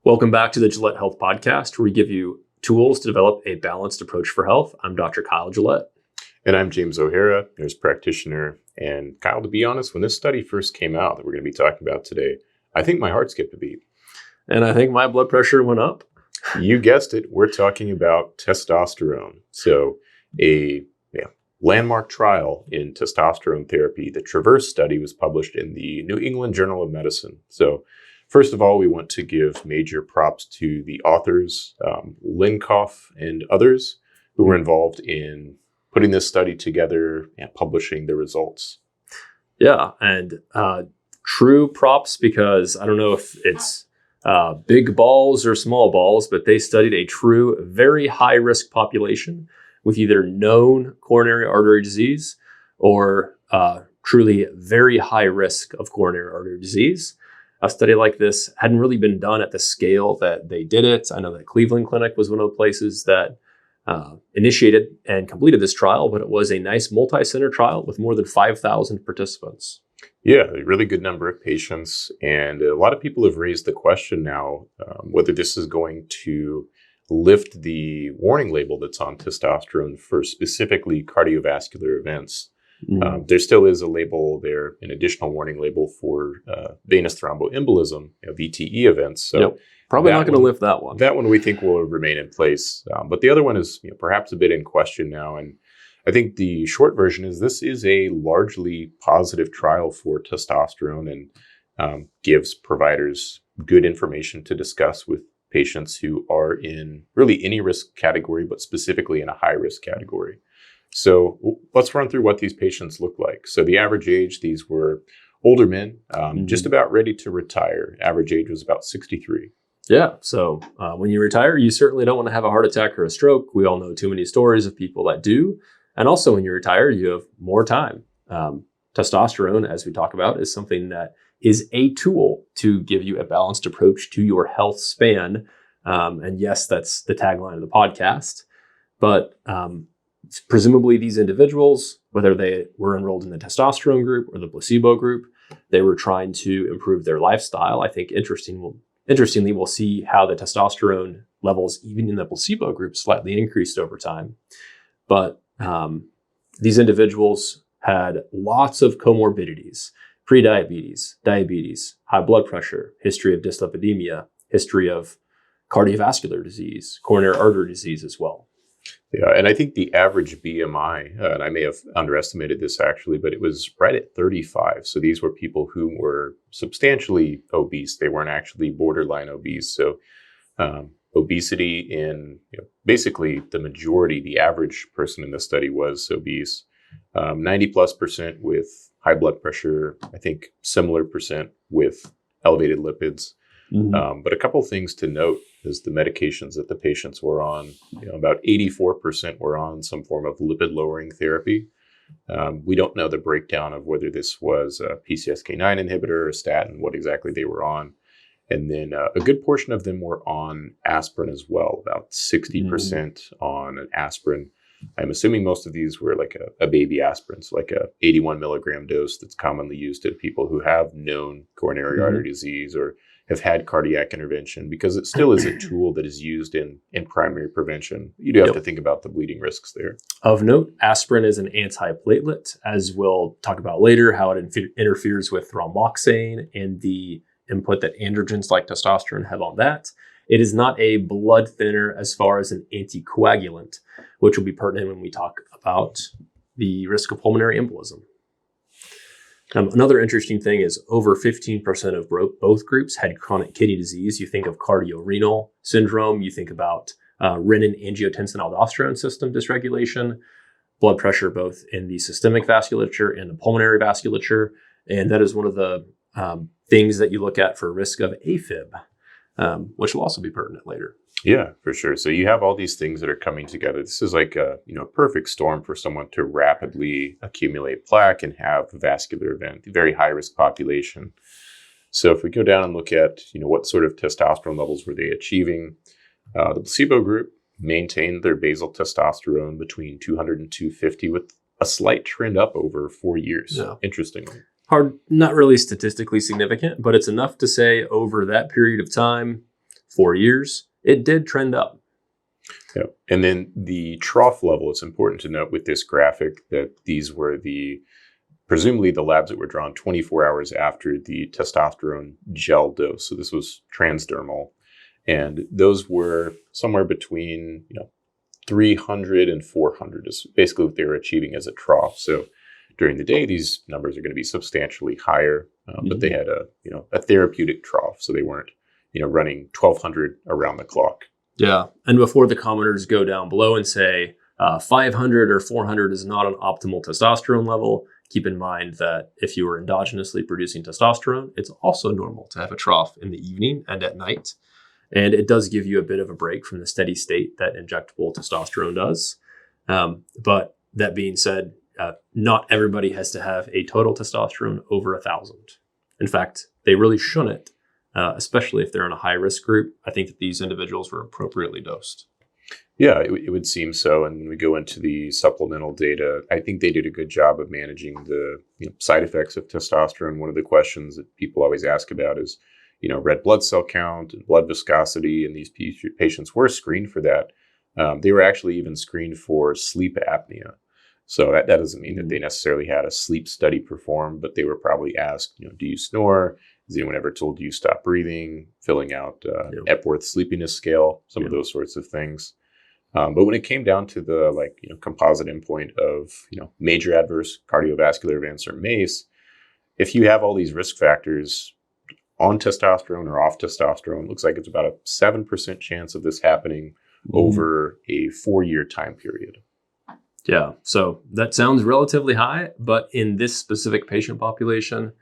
Welcome back to the Gillett Health podcast, where we give you tools to develop a balanced approach for health. I'm Dr. Kyle Gillett. And I'm James O'Hara, nurse practitioner. And Kyle, to be honest, when this study first came out that we're going to be talking about today, I think my heart skipped a beat. And I think my blood pressure went up. You guessed it. We're talking about testosterone. So a landmark trial in testosterone therapy. The Traverse study was published in the New England Journal of Medicine. So first of all, we want to give major props to the authors, Linkoff and others who were involved in putting this study together and publishing the results. Yeah, and true props, because I don't know if it's big balls or small balls, but they studied a true very high risk population with either known coronary artery disease or truly very high risk of coronary artery disease. A study like this hadn't really been done at the scale that they did it. I know that Cleveland Clinic was one of the places that initiated and completed this trial, but it was a nice multi-center trial with more than 5,000 participants. Yeah, a really good number of patients. And a lot of people have raised the question now whether this is going to lift the warning label that's on testosterone for specifically cardiovascular events. Mm-hmm. There still is a label there, an additional warning label for venous thromboembolism, VTE events. So probably not going to lift that one. That one we think will remain in place. But the other one is perhaps a bit in question now. And I think the short version is this is a largely positive trial for testosterone and gives providers good information to discuss with patients who are in really any risk category, but specifically in a high risk category. So let's run through what these patients look like. So the average age, these were older men, just about ready to retire. Average age was about 63. Yeah. So when you retire, you certainly don't want to have a heart attack or a stroke. We all know too many stories of people that do. And also when you retire, you have more time. Testosterone, as we talk about, is something that is a tool to give you a balanced approach to your health span. And yes, that's the tagline of the podcast. But presumably these individuals, whether they were enrolled in the testosterone group or the placebo group, they were trying to improve their lifestyle. I think interestingly, we'll see how the testosterone levels, even in the placebo group, slightly increased over time. But these individuals had lots of comorbidities: prediabetes, diabetes, high blood pressure, history of dyslipidemia, history of cardiovascular disease, coronary artery disease as well. Yeah, and I think the average BMI, and I may have underestimated this actually, but it was right at 35. So these were people who were substantially obese. They weren't actually borderline obese. So obesity in basically the majority, the average person in the study was obese. 90+% with high blood pressure, I think similar percent with elevated lipids. Mm-hmm. But a couple of things to note is the medications that the patients were on. About 84% were on some form of lipid-lowering therapy. We don't know the breakdown of whether this was a PCSK9 inhibitor or a statin, what exactly they were on. And then a good portion of them were on aspirin as well, about 60% on an aspirin. I'm assuming most of these were like a baby aspirin, so like a 81 milligram dose that's commonly used in people who have known coronary artery disease or have had cardiac intervention, because it still is a tool that is used in primary prevention. You do have to think about the bleeding risks there. Of note, aspirin is an antiplatelet, as we'll talk about later, how it interferes with thromboxane and the input that androgens like testosterone have on that. It is not a blood thinner as far as an anticoagulant, which will be pertinent when we talk about the risk of pulmonary embolism. Another interesting thing is over 15% of both groups had chronic kidney disease. You think of cardiorenal syndrome, you think about renin-angiotensin-aldosterone system dysregulation, blood pressure both in the systemic vasculature and the pulmonary vasculature. And that is one of the things that you look at for risk of Afib, which will also be pertinent later. Yeah, for sure. So you have all these things that are coming together. This is like a perfect storm for someone to rapidly accumulate plaque and have a vascular event, a very high risk population. So if we go down and look at what sort of testosterone levels were they achieving, the placebo group maintained their basal testosterone between 200 and 250 with a slight trend up over 4 years. Yeah. Interestingly. Not really statistically significant, but it's enough to say over that period of time, 4 years, it did trend up. Yeah. And then the trough level, it's important to note with this graphic that these were presumably the labs that were drawn 24 hours after the testosterone gel dose. So this was transdermal. And those were somewhere between 300 and 400 is basically what they were achieving as a trough. So during the day, these numbers are going to be substantially higher, but they had a therapeutic trough. So they weren't running 1200 around the clock. Yeah. And before the commenters go down below and say 500 or 400 is not an optimal testosterone level, keep in mind that if you are endogenously producing testosterone, it's also normal to have a trough in the evening and at night. And it does give you a bit of a break from the steady state that injectable testosterone does. But that being said, not everybody has to have a total testosterone over 1,000. In fact, they really shouldn't, especially if they're in a high-risk group. I think that these individuals were appropriately dosed. Yeah, it would seem so. And when we go into the supplemental data, I think they did a good job of managing the side effects of testosterone. One of the questions that people always ask about is, red blood cell count and blood viscosity, and these patients were screened for that. They were actually even screened for sleep apnea. So that doesn't mean that they necessarily had a sleep study performed, but they were probably asked, do you snore? Has anyone ever told you stop breathing? Filling out Epworth sleepiness scale, some of those sorts of things. But when it came down to the composite endpoint of major adverse cardiovascular events or MACE, if you have all these risk factors on testosterone or off testosterone, it looks like it's about a 7% chance of this happening over a 4-year time period. Yeah, so that sounds relatively high, but in this specific patient population,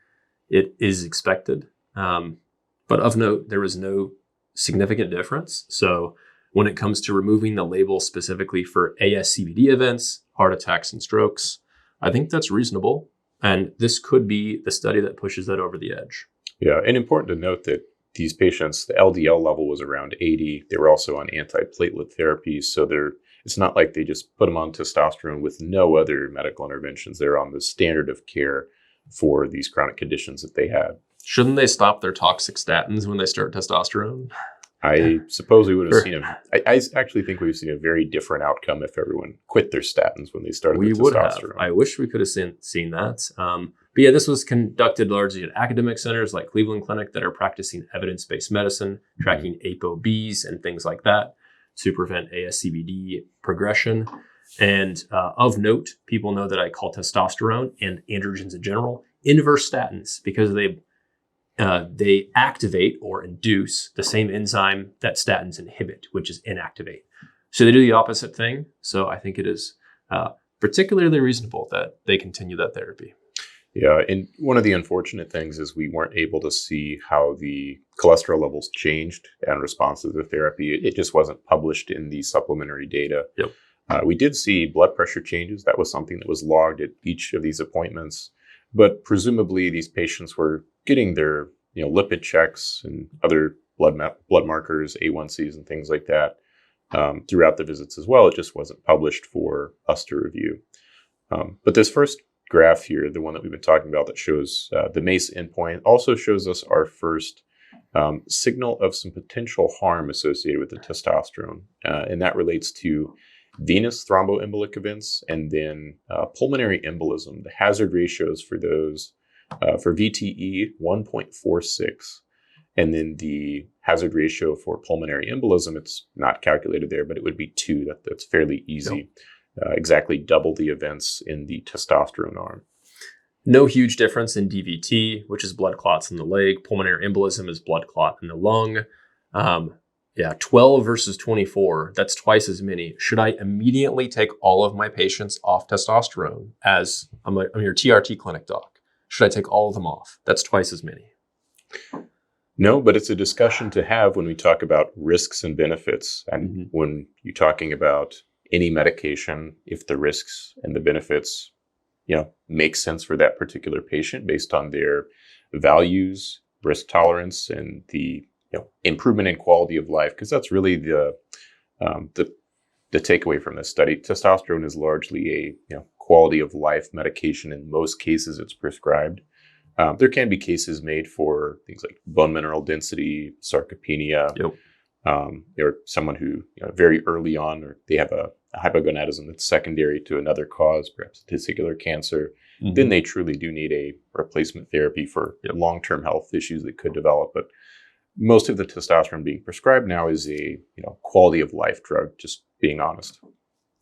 it is expected. But of note, there was no significant difference. So when it comes to removing the label specifically for ASCVD events, heart attacks, and strokes, I think that's reasonable. And this could be the study that pushes that over the edge. Yeah, and important to note that these patients, the LDL level was around 80. They were also on antiplatelet therapies. So it's not like they just put them on testosterone with no other medical interventions. They're on the standard of care for these chronic conditions that they had. Shouldn't they stop their toxic statins when they start testosterone? I suppose we would have seen I actually think we've seen a very different outcome if everyone quit their statins when they started the testosterone. I wish we could have seen that. But yeah, this was conducted largely at academic centers like Cleveland Clinic that are practicing evidence-based medicine, tracking ApoBs and things like that to prevent ASCVD progression. And of note, people know that I call testosterone and androgens in general inverse statins because they activate or induce the same enzyme that statins inhibit, which is inactivate. So they do the opposite thing. So I think it is particularly reasonable that they continue that therapy. Yeah, and one of the unfortunate things is we weren't able to see how the cholesterol levels changed in response to the therapy. It just wasn't published in the supplementary data. Yep. We did see blood pressure changes. That was something that was logged at each of these appointments. But presumably these patients were getting their lipid checks and other blood markers, A1Cs and things like that throughout the visits as well. It just wasn't published for us to review. But this first graph here, the one that we've been talking about that shows the MACE endpoint, also shows us our first signal of some potential harm associated with the testosterone. And that relates to venous thromboembolic events and then pulmonary embolism. The hazard ratios for those for VTE, 1.46. And then the hazard ratio for pulmonary embolism, it's not calculated there, but it would be 2. That's fairly easy. Yep. Exactly double the events in the testosterone arm. No huge difference in DVT, which is blood clots in the leg. Pulmonary embolism is blood clot in the lung. 12 versus 24, that's twice as many. Should I immediately take all of my patients off testosterone as I'm your TRT clinic doc? Should I take all of them off? That's twice as many. No, but it's a discussion to have when we talk about risks and benefits. And when you're talking about any medication, if the risks and the benefits, make sense for that particular patient based on their values, risk tolerance, and the improvement in quality of life, because that's really the takeaway from this study. Testosterone is largely a quality of life medication. In most cases, it's prescribed. There can be cases made for things like bone mineral density, sarcopenia. Yep. or someone who very early on, or they have a hypogonadism that's secondary to another cause, perhaps testicular cancer, then they truly do need a replacement therapy for long-term health issues that could develop. But most of the testosterone being prescribed now is a quality of life drug, just being honest.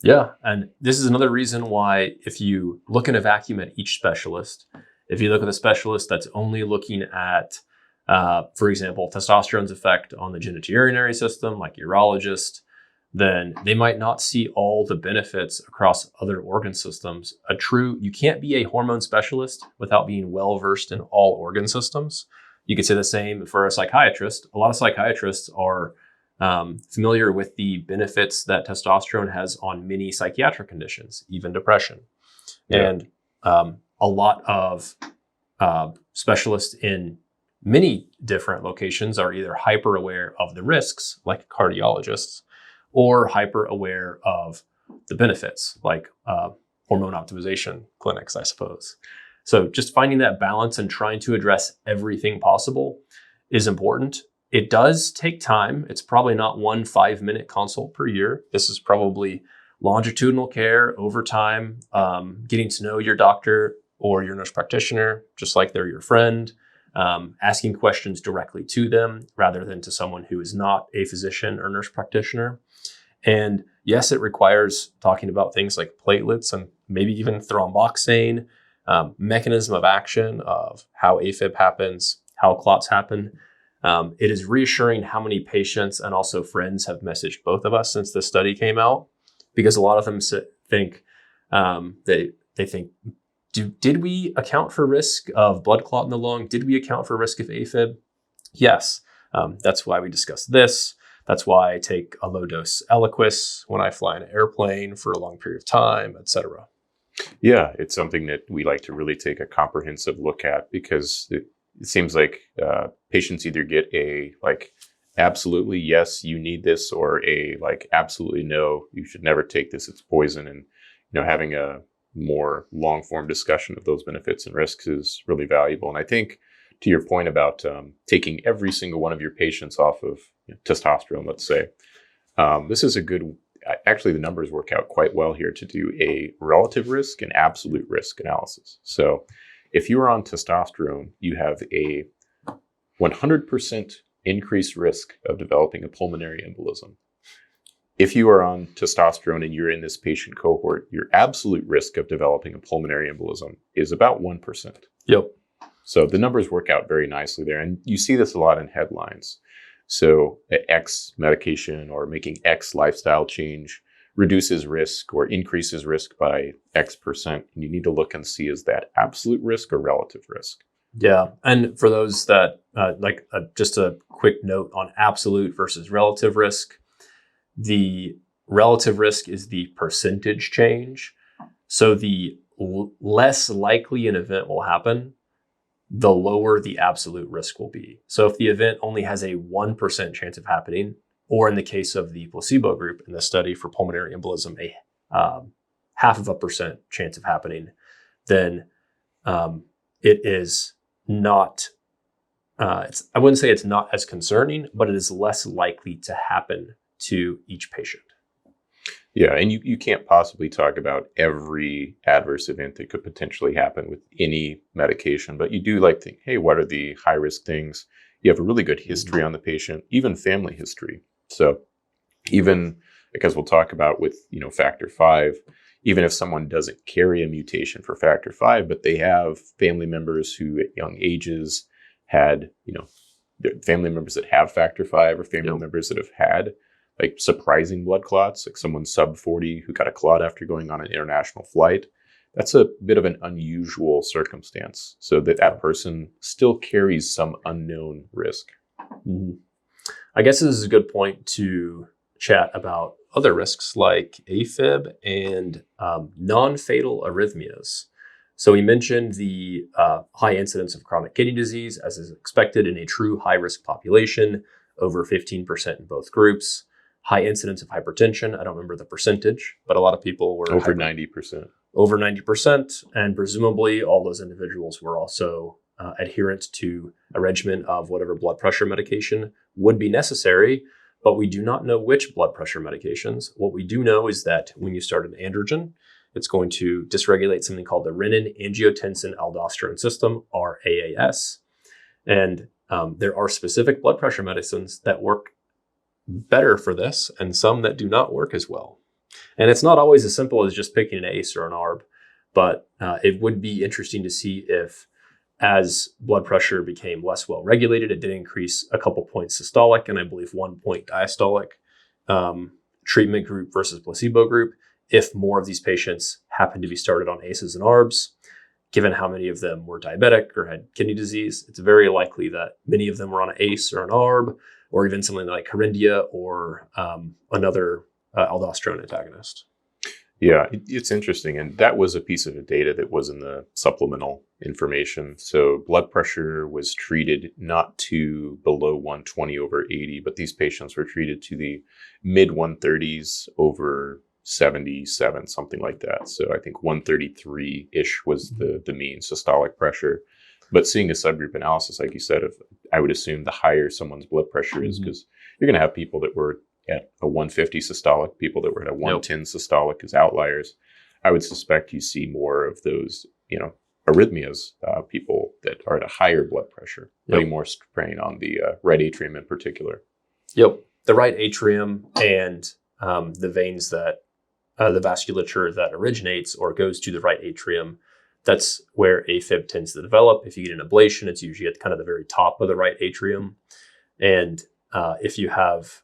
Yeah. And this is another reason why, if you look in a vacuum at each specialist, if you look at a specialist that's only looking at, for example, testosterone's effect on the genitourinary system, like urologist, then they might not see all the benefits across other organ systems. You can't be a hormone specialist without being well-versed in all organ systems. You could say the same for a psychiatrist. A lot of psychiatrists are familiar with the benefits that testosterone has on many psychiatric conditions, even depression. Yeah. And a lot of specialists in many different locations are either hyper aware of the risks, like cardiologists, or hyper aware of the benefits, like hormone optimization clinics, I suppose. So just finding that balance and trying to address everything possible is important. It does take time. It's probably not 1 5-minute consult per year. This is probably longitudinal care over time, getting to know your doctor or your nurse practitioner, just like they're your friend, asking questions directly to them rather than to someone who is not a physician or nurse practitioner. And yes, it requires talking about things like platelets and maybe even thromboxane, mechanism of action of how Afib happens, how clots happen. It is reassuring how many patients and also friends have messaged both of us since this study came out, because a lot of them think they think, did we account for risk of blood clot in the lung? Did we account for risk of Afib? Yes. That's why we discussed this. That's why I take a low dose Eliquis when I fly in an airplane for a long period of time, et cetera. Yeah, it's something that we like to really take a comprehensive look at, because it seems like patients either get a absolutely yes, you need this, or a absolutely no, you should never take this, it's poison. And having a more long form discussion of those benefits and risks is really valuable. And I think, to your point about taking every single one of your patients off of testosterone, let's say, this is a good. Actually, the numbers work out quite well here to do a relative risk and absolute risk analysis. So if you are on testosterone, you have a 100% increased risk of developing a pulmonary embolism. If you are on testosterone and you're in this patient cohort, your absolute risk of developing a pulmonary embolism is about 1%. Yep. So the numbers work out very nicely there. And you see this a lot in headlines. So X medication or making X lifestyle change reduces risk or increases risk by X%. And you need to look and see, is that absolute risk or relative risk? Yeah. And for those that just a quick note on absolute versus relative risk, the relative risk is the percentage change. So the less likely an event will happen, the lower the absolute risk will be. So if the event only has a 1% chance of happening, or in the case of the placebo group in the study for pulmonary embolism, a 0.5% chance of happening, then it is not, I wouldn't say it's not as concerning, but it is less likely to happen to each patient. Yeah, and you can't possibly talk about every adverse event that could potentially happen with any medication, but you do like to think, hey, what are the high-risk things? You have a really good history on the patient, even family history. So even, because we'll talk about with factor V, even if someone doesn't carry a mutation for factor V, but they have family members who at young ages had, family members that have factor V, or family members that have had surprising blood clots, like someone sub 40 who got a clot after going on an international flight. That's a bit of an unusual circumstance, so that person still carries some unknown risk. Mm-hmm. I guess this is a good point to chat about other risks like Afib and non-fatal arrhythmias. So we mentioned the high incidence of chronic kidney disease, as is expected in a true high-risk population, over 15% in both groups. High incidence of hypertension. I don't remember the percentage, but a lot of people were over 90%. Over 90%. And presumably all those individuals were also adherent to a regimen of whatever blood pressure medication would be necessary but we do not know which blood pressure medications. What we do know is that when you start an androgen, it's going to dysregulate something called the renin-angiotensin-aldosterone system, or AAS. And there are specific blood pressure medicines that work better for this and some that do not work as well. And it's not always as simple as just picking an ACE or an ARB, but it would be interesting to see if, as blood pressure became less well regulated, it did increase a couple points systolic and I believe 1 point diastolic, treatment group versus placebo group, if more of these patients happened to be started on ACEs and ARBs. Given how many of them were diabetic or had kidney disease, it's very likely that many of them were on an ACE or an ARB, or even something like Corindia or another aldosterone antagonist. Yeah, it's interesting. And that was a piece of the data that was in the supplemental information. So blood pressure was treated not to below 120 over 80, but these patients were treated to the mid 130s over 77, something like that. So I think 133-ish was the mean systolic pressure. But seeing a subgroup analysis, like you said, I would assume the higher someone's blood pressure is, because you're going to have people that were at a 150 systolic, people that were at a 110 systolic as outliers. I would suspect you see more of those, arrhythmias, people that are at a higher blood pressure, putting more strain on the right atrium in particular. Yep. The right atrium and the veins that, the vasculature that originates or goes to the right atrium, that's where AFib tends to develop. If you get an ablation, it's usually at kind of the very top of the right atrium. And if you have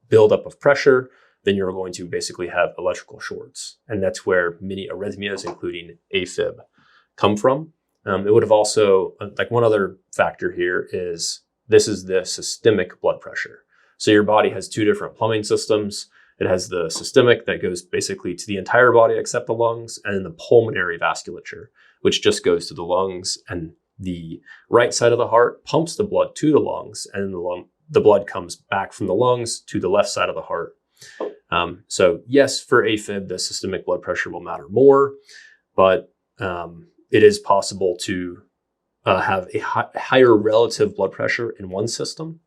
buildup of pressure, then you're going to basically have electrical shorts. And that's where many arrhythmias, including AFib, come from. It would have also, like one other factor here is, this is the systemic blood pressure. So your body has two different plumbing systems. It has the systemic that goes basically to the entire body except the lungs, and then the pulmonary vasculature, which just goes to the lungs. And the right side of the heart pumps the blood to the lungs, and the blood comes back from the lungs to the left side of the heart. So yes, for AFib, the systemic blood pressure will matter more, but it is possible to have a higher relative blood pressure in one system.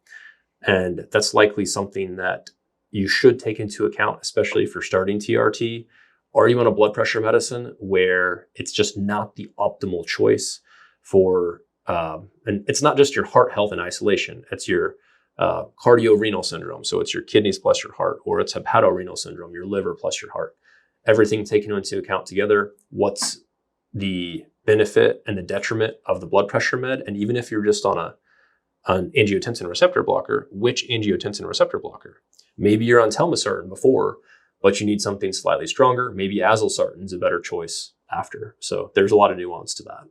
And that's likely something that you should take into account, especially if you're starting TRT. Are you on a blood pressure medicine where it's just not the optimal choice for, and it's not just your heart health in isolation, it's your cardiorenal syndrome. So it's your kidneys plus your heart, or it's hepatorenal syndrome, your liver plus your heart. Everything taken into account together, what's the benefit and the detriment of the blood pressure med? And even if you're just on an angiotensin receptor blocker, which angiotensin receptor blocker? Maybe you're on telmisartan before, but you need something slightly stronger. Maybe azilsartan's a better choice after. So there's a lot of nuance to that.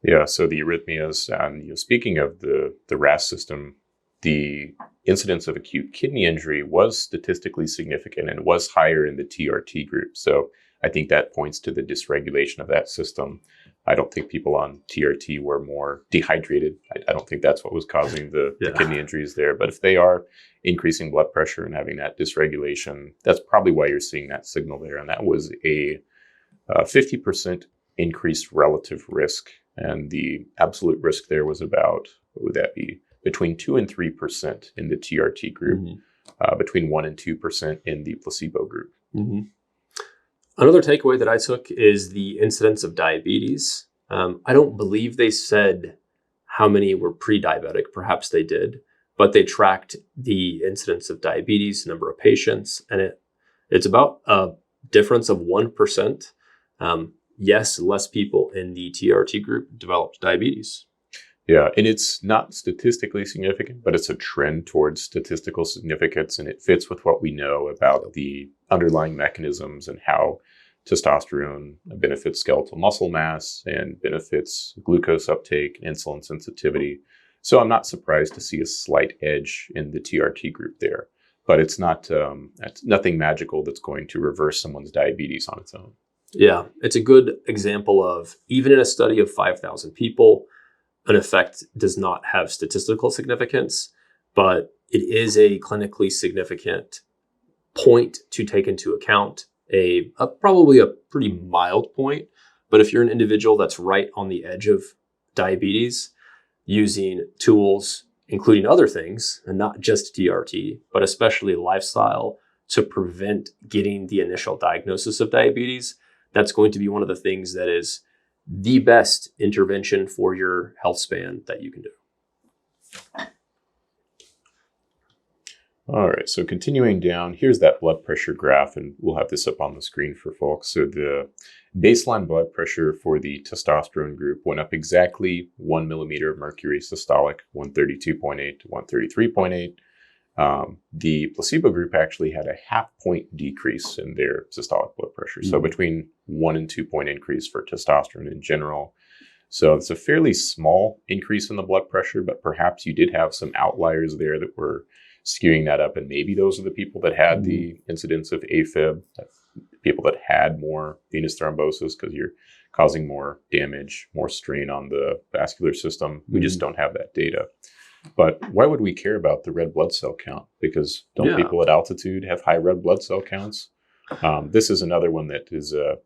Yeah, so the arrhythmias, and speaking of the RAS system, the incidence of acute kidney injury was statistically significant and was higher in the TRT group. So I think that points to the dysregulation of that system. I don't think people on TRT were more dehydrated. I don't think that's what was causing the kidney injuries there. But if they are increasing blood pressure and having that dysregulation, that's probably why you're seeing that signal there. And that was a 50% increased relative risk. And the absolute risk there was about, what would that be? Between 2 and 3% in the TRT group, between 1 and 2% in the placebo group. Another takeaway that I took is the incidence of diabetes. I don't believe they said how many were pre-diabetic. Perhaps they did, but they tracked the incidence of diabetes, number of patients, and it's about a difference of 1%. Yes, less people in the TRT group developed diabetes. Yeah, and it's not statistically significant, but it's a trend towards statistical significance, and it fits with what we know about the underlying mechanisms and how testosterone benefits skeletal muscle mass and benefits glucose uptake, insulin sensitivity. So I'm not surprised to see a slight edge in the TRT group there, but it's nothing magical that's going to reverse someone's diabetes on its own. Yeah, it's a good example of, even in a study of 5,000 people, an effect does not have statistical significance, but it is a clinically significant point to take into account, probably a pretty mild point. But if you're an individual that's right on the edge of diabetes, using tools including other things, and not just TRT, but especially lifestyle, to prevent getting the initial diagnosis of diabetes, that's going to be one of the things that is the best intervention for your health span that you can do. All right, so continuing down, here's that blood pressure graph, and we'll have this up on the screen for folks. So the baseline blood pressure for the testosterone group went up exactly 1 millimeter of mercury systolic, 132.8 to 133.8. The placebo group actually had a 0.5 point decrease in their systolic blood pressure. So between 1 and 2 point increase for testosterone in general. So it's a fairly small increase in the blood pressure, but perhaps you did have some outliers there that were skewing that up. And maybe those are the people that had the incidence of Afib, people that had more venous thrombosis because you're causing more damage, more strain on the vascular system. We just don't have that data. But why would we care about the red blood cell count? Because don't people at altitude have high red blood cell counts? This is another one that is a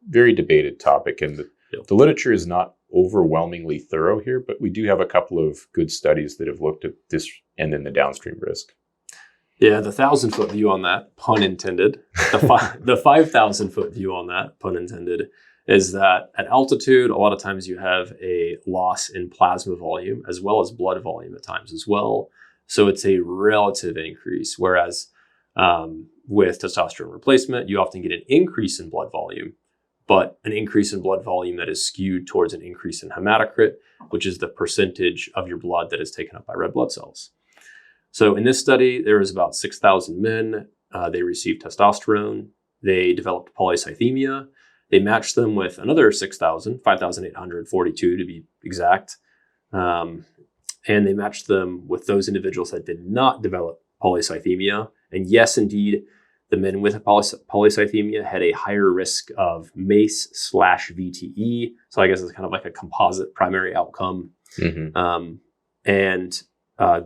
very debated topic, and the literature is not overwhelmingly thorough here, but we do have a couple of good studies that have looked at this and then the downstream risk. Yeah, the 1,000-foot view on that, pun intended, the 5,000-foot view on that, pun intended, is that at altitude, a lot of times you have a loss in plasma volume as well as blood volume at times as well. So it's a relative increase, whereas with testosterone replacement, you often get an increase in blood volume, but an increase in blood volume that is skewed towards an increase in hematocrit, which is the percentage of your blood that is taken up by red blood cells. So in this study, there was about 6,000 men. They received testosterone. They developed polycythemia. They matched them with another 6,000, 5,842 to be exact. And they matched them with those individuals that did not develop polycythemia. And yes, indeed, the men with polycythemia had a higher risk of MACE/VTE. So I guess it's kind of like a composite primary outcome. And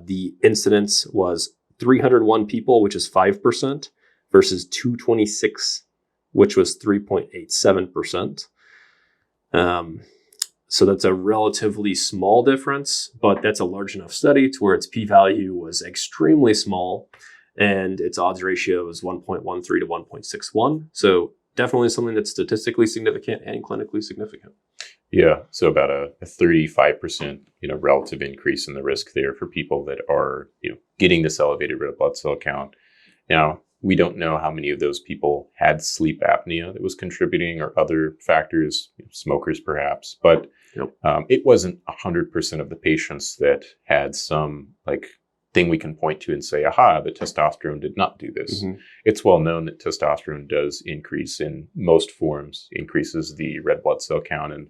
the incidence was 301 people, which is 5%, versus 226, which was 3.87%. So that's a relatively small difference, but that's a large enough study to where its p-value was extremely small and its odds ratio was 1.13 to 1.61. So definitely something that's statistically significant and clinically significant. Yeah, so about a 35%, relative increase in the risk there for people that are, getting this elevated red blood cell count. Now, we don't know how many of those people had sleep apnea that was contributing or other factors, smokers perhaps, but it wasn't 100% of the patients that had some thing we can point to and say, aha, the testosterone did not do this. It's well known that testosterone does increase in most forms, increases the red blood cell count. And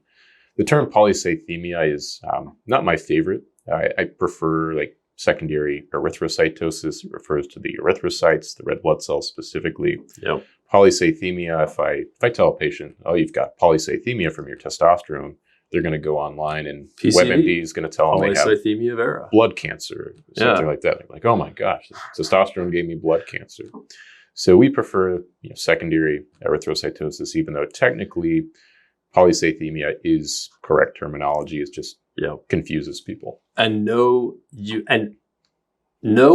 the term polycythemia is not my favorite. I prefer secondary erythrocytosis. It refers to the erythrocytes, the red blood cells specifically. Polycythemia, if I tell a patient, oh, you've got polycythemia from your testosterone, they're going to go online and WebMD is going to tell them they have vera. blood cancer, something like that. They're like, oh my gosh, testosterone gave me blood cancer. So we prefer secondary erythrocytosis, even though technically polycythemia is correct terminology. It just confuses people. And no,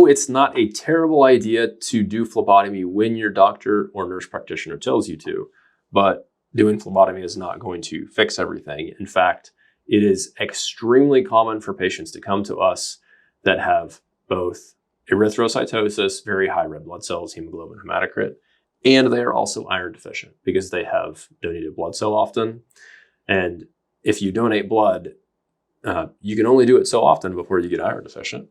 it's not a terrible idea to do phlebotomy when your doctor or nurse practitioner tells you to, but doing phlebotomy is not going to fix everything. In fact, it is extremely common for patients to come to us that have both erythrocytosis, very high red blood cells, hemoglobin, hematocrit, and they are also iron deficient because they have donated blood so often. And if you donate blood, you can only do it so often before you get iron deficient.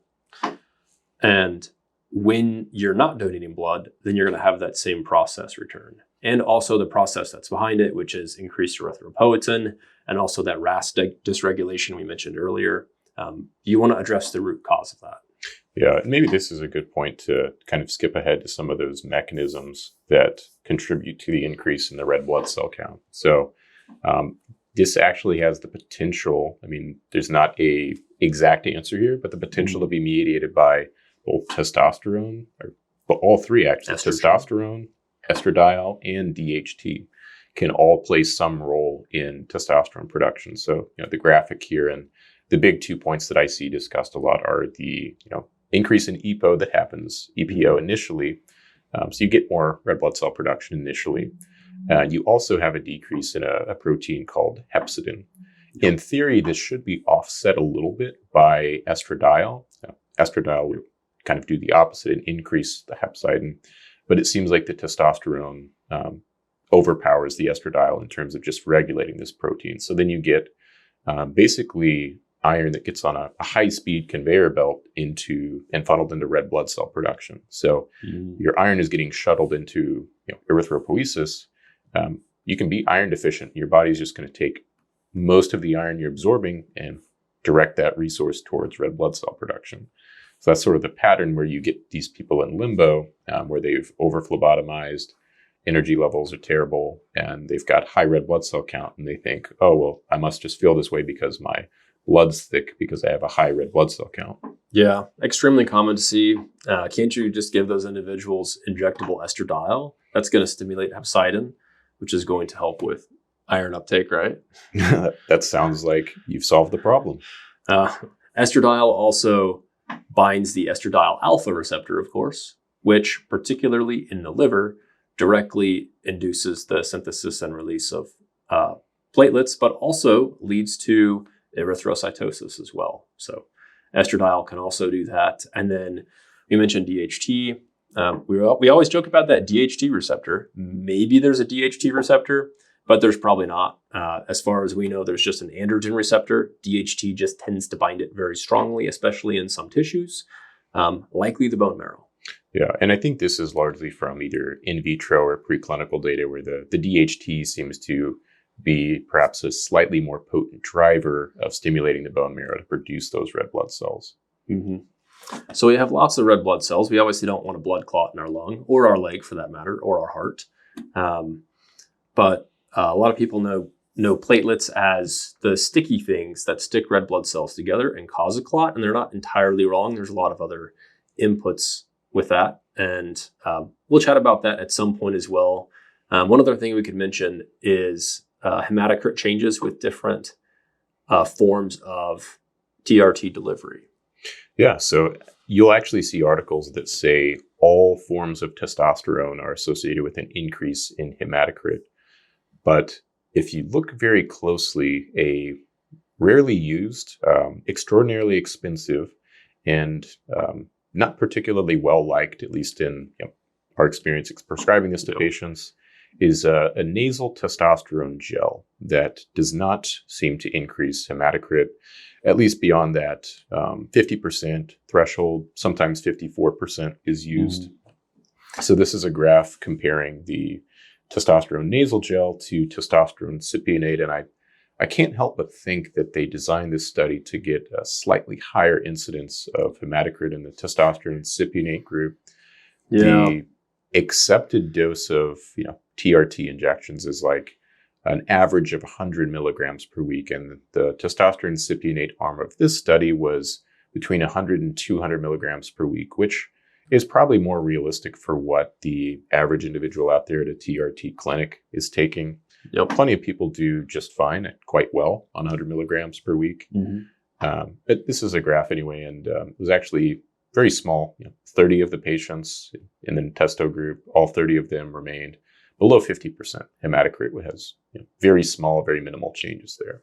And when you're not donating blood, then you're going to have that same process return. And also the process that's behind it, which is increased erythropoietin, and also that RAS dysregulation we mentioned earlier. You want to address the root cause of that. Yeah, maybe this is a good point to kind of skip ahead to some of those mechanisms that contribute to the increase in the red blood cell count. So this actually has the potential, there's not a exact answer here, but the potential to be mediated by both testosterone, but all three actually, testosterone, estradiol, and DHT can all play some role in testosterone production. So, the graphic here, and the big 2 points that I see discussed a lot are the increase in EPO that happens, EPO initially. So you get more red blood cell production initially. You also have a decrease in a protein called hepcidin. In theory, this should be offset a little bit by estradiol. Estradiol would kind of do the opposite and increase the hepcidin, but it seems like the testosterone overpowers the estradiol in terms of just regulating this protein. So then you get basically iron that gets on a high-speed conveyor belt and funneled into red blood cell production. So your iron is getting shuttled into erythropoiesis. You can be iron deficient. Your body's just going to take most of the iron you're absorbing and direct that resource towards red blood cell production. So that's sort of the pattern where you get these people in limbo, where they've over-phlebotomized, energy levels are terrible, and they've got high red blood cell count, and they think, oh, well, I must just feel this way because my blood's thick because I have a high red blood cell count. Yeah, extremely common to see. Can't you just give those individuals injectable estradiol? That's going to stimulate hepcidin, which is going to help with iron uptake, right? That sounds like you've solved the problem. Estradiol also binds the estradiol alpha receptor, of course, which particularly in the liver directly induces the synthesis and release of platelets, but also leads to erythrocytosis as well. So estradiol can also do that. And then we mentioned DHT. We always joke about that DHT receptor. Maybe there's a DHT receptor, but there's probably not. As far as we know, there's just an androgen receptor. DHT just tends to bind it very strongly, especially in some tissues, likely the bone marrow. Yeah, and I think this is largely from either in vitro or preclinical data where the DHT seems to be perhaps a slightly more potent driver of stimulating the bone marrow to produce those red blood cells. Mm-hmm. So we have lots of red blood cells. We obviously don't want a blood clot in our lung or our leg for that matter, or our heart. But a lot of people know platelets as the sticky things that stick red blood cells together and cause a clot, and they're not entirely wrong. There's a lot of other inputs with that, and we'll chat about that at some point as well. One other thing we could mention is hematocrit changes with different forms of TRT delivery. Yeah, so you'll actually see articles that say all forms of testosterone are associated with an increase in hematocrit. But if you look very closely, a rarely used, extraordinarily expensive, and not particularly well-liked, at least in our experience prescribing this to patients, is a nasal testosterone gel that does not seem to increase hematocrit, at least beyond that 50% threshold. Sometimes 54% is used. So this is a graph comparing the testosterone nasal gel to testosterone cypionate, and I can't help but think that they designed this study to get a slightly higher incidence of hematocrit in the testosterone cypionate group. Yeah. The accepted dose of TRT injections is like an average of 100 milligrams per week, and the testosterone cypionate arm of this study was between 100 and 200 milligrams per week, which is probably more realistic for what the average individual out there at a TRT clinic is taking. Yep. Plenty of people do just fine and quite well on 100 milligrams per week. Mm-hmm. But this is a graph anyway, and it was actually very small. 30 of the patients in the testo group, all 30 of them remained below 50% hematocrit, has very small, very minimal changes there.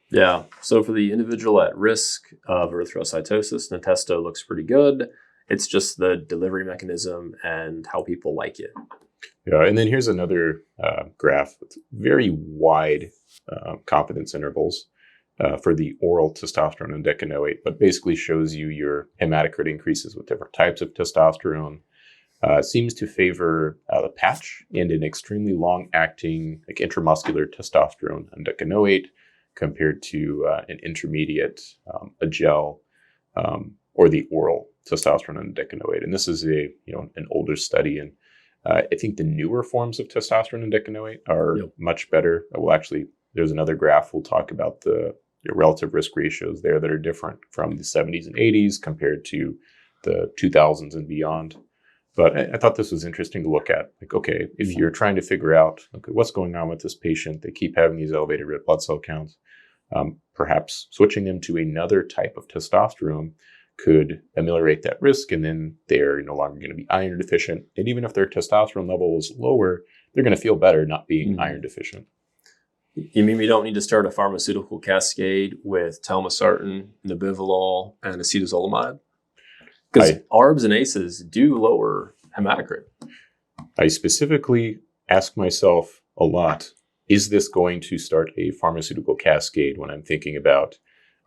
Yeah. So for the individual at risk of erythrocytosis, Natesto looks pretty good. It's just the delivery mechanism and how people like it. Yeah, and then here's another graph with very wide confidence intervals for the oral testosterone and decanoate, but basically shows you your hematocrit increases with different types of testosterone. Seems to favor the patch and an extremely long-acting intramuscular testosterone and decanoate compared to an intermediate, a gel, or the oral testosterone and decanoate. And this is an older study, and I think the newer forms of testosterone and decanoate are much better. Well, actually, there's another graph we'll talk about the relative risk ratios there that are different from the 70s and 80s compared to the 2000s and beyond. But I thought this was interesting to look at. If you're trying to figure out, what's going on with this patient, they keep having these elevated red blood cell counts. perhaps switching them to another type of testosterone could ameliorate that risk, and then they're no longer going to be iron deficient. And even if their testosterone level is lower, they're going to feel better not being iron deficient. You mean we don't need to start a pharmaceutical cascade with telmisartan, nebivolol, and acetazolamide? Because ARBs and ACEs do lower hematocrit. I specifically ask myself a lot, is this going to start a pharmaceutical cascade when I'm thinking about,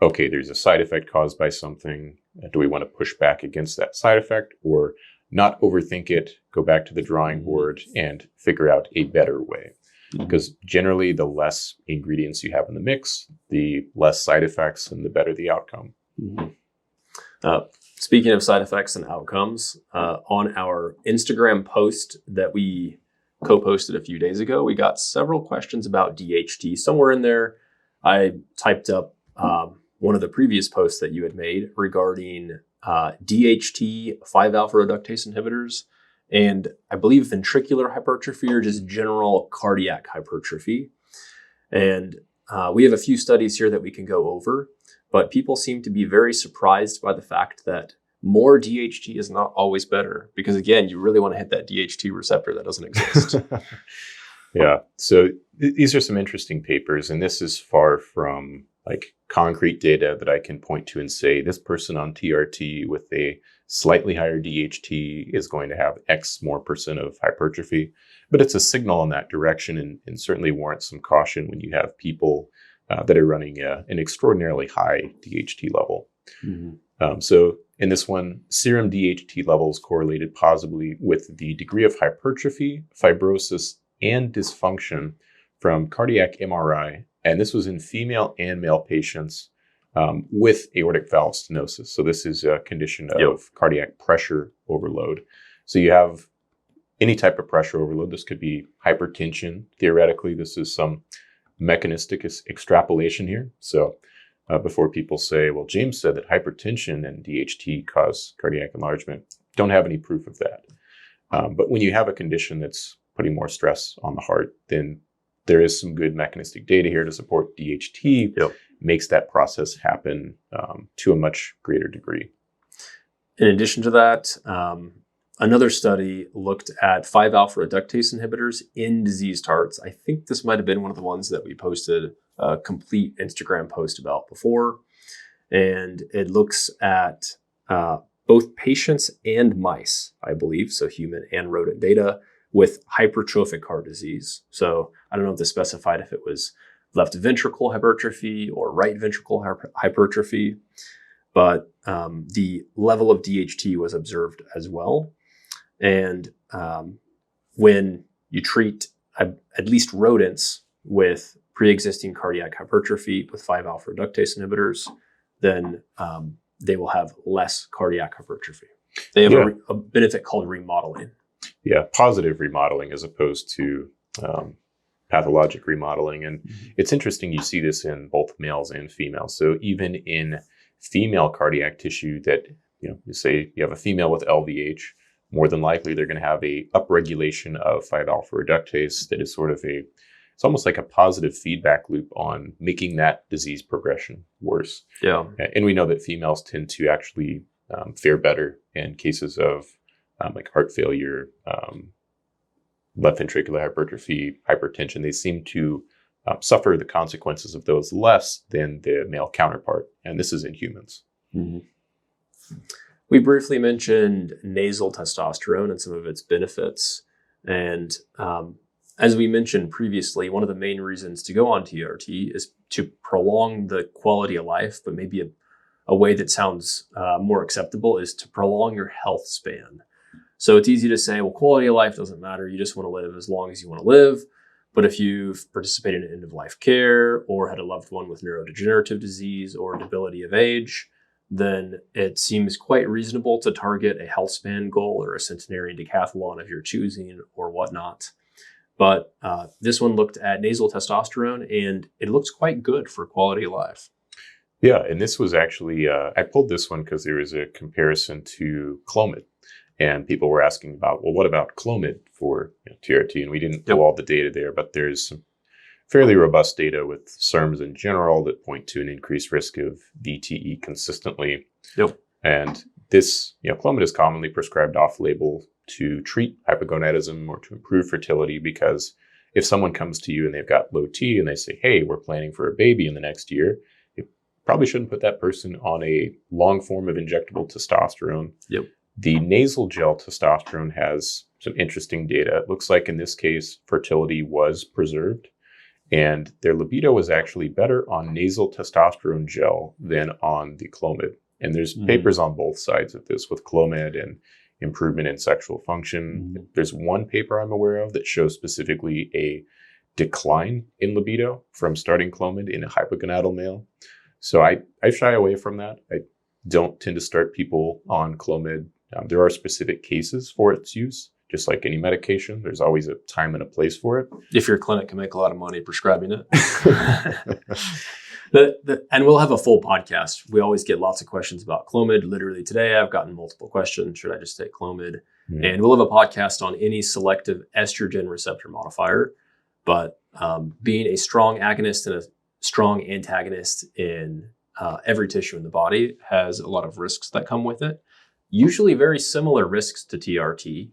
okay, there's a side effect caused by something. Do we want to push back against that side effect, or not overthink it, go back to the drawing board and figure out a better way? Because generally, the less ingredients you have in the mix, the less side effects and the better the outcome. Speaking of side effects and outcomes, on our Instagram post that we co-posted a few days ago, we got several questions about DHT. Somewhere in there, I typed up one of the previous posts that you had made regarding DHT 5-alpha reductase inhibitors, and I believe ventricular hypertrophy or just general cardiac hypertrophy. And we have a few studies here that we can go over, but people seem to be very surprised by the fact that more DHT is not always better, because again, you really want to hit that DHT receptor that doesn't exist. Yeah. So these are some interesting papers, and this is far from like concrete data that I can point to and say this person on TRT with a slightly higher DHT is going to have X more % of hypertrophy. But it's a signal in that direction, and certainly warrants some caution when you have people that are running an extraordinarily high DHT level. So in this one, serum DHT levels correlated positively with the degree of hypertrophy, fibrosis, and dysfunction from cardiac MRI. And this was in female and male patients with aortic valve stenosis. So this is a condition of cardiac pressure overload. So you have any type of pressure overload. This could be hypertension. Theoretically, this is some mechanistic extrapolation here. So before people say, well, James said that hypertension and DHT cause cardiac enlargement, don't have any proof of that. But when you have a condition that's putting more stress on the heart, then there is some good mechanistic data here to support DHT makes that process happen to a much greater degree. In addition to that, another study looked at 5-alpha reductase inhibitors in diseased hearts. I think this might have been one of the ones that we posted a complete Instagram post about before. And it looks at both patients and mice, I believe, so human and rodent data, with hypertrophic heart disease. So I don't know if this specified if it was left ventricle hypertrophy or right ventricle hypertrophy, but the level of DHT was observed as well. And when you treat at least rodents with pre-existing cardiac hypertrophy with 5-alpha reductase inhibitors, then they will have less cardiac hypertrophy. They have a benefit called remodeling. Yeah, positive remodeling as opposed to pathologic remodeling. And it's interesting, you see this in both males and females. So even in female cardiac tissue that, you say you have a female with LVH, more than likely they're going to have a upregulation of 5-alpha reductase that is sort of it's almost like a positive feedback loop on making that disease progression worse. Yeah. And we know that females tend to actually fare better in cases of like heart failure, left ventricular hypertrophy, hypertension. They seem to suffer the consequences of those less than the male counterpart. And this is in humans. We briefly mentioned nasal testosterone and some of its benefits. And as we mentioned previously, one of the main reasons to go on TRT is to prolong the quality of life, but maybe a way that sounds more acceptable is to prolong your health span. So it's easy to say, well, quality of life doesn't matter. You just want to live as long as you want to live. But if you've participated in end-of-life care or had a loved one with neurodegenerative disease or debility of age, then it seems quite reasonable to target a health span goal or a centenarian decathlon of your choosing or whatnot. But this one looked at nasal testosterone, and it looks quite good for quality of life. Yeah, and this was actually, I pulled this one because there was a comparison to Clomid. And people were asking about, well, what about Clomid for TRT? And we didn't pull all the data there, but there's some fairly robust data with SERMs in general that point to an increased risk of VTE consistently. Yep. And this, Clomid is commonly prescribed off-label to treat hypogonadism or to improve fertility, because if someone comes to you and they've got low T and they say, hey, we're planning for a baby in the next year, you probably shouldn't put that person on a long form of injectable testosterone. Yep. The nasal gel testosterone has some interesting data. It looks like in this case, fertility was preserved, and their libido was actually better on nasal testosterone gel than on the Clomid. And there's papers on both sides of this with Clomid and improvement in sexual function. There's one paper I'm aware of that shows specifically a decline in libido from starting Clomid in a hypogonadal male. So I shy away from that. I don't tend to start people on Clomid. There are specific cases for its use, just like any medication. There's always a time and a place for it. If your clinic can make a lot of money prescribing it. And we'll have a full podcast. We always get lots of questions about Clomid. Literally today, I've gotten multiple questions. Should I just take Clomid? And we'll have a podcast on any selective estrogen receptor modifier. But being a strong agonist and a strong antagonist in every tissue in the body has a lot of risks that come with it. Usually very similar risks to TRT,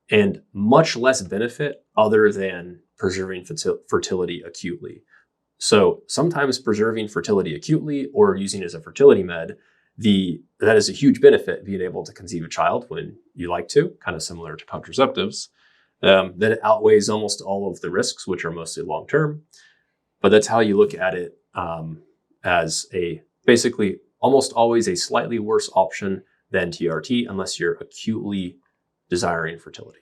and much less benefit other than preserving fertility acutely. So sometimes preserving fertility acutely or using it as a fertility med, that is a huge benefit, being able to conceive a child when you like to, kind of similar to contraceptives. That it outweighs almost all of the risks, which are mostly long-term. But that's how you look at it, as basically almost always a slightly worse option than TRT, unless you're acutely desiring fertility.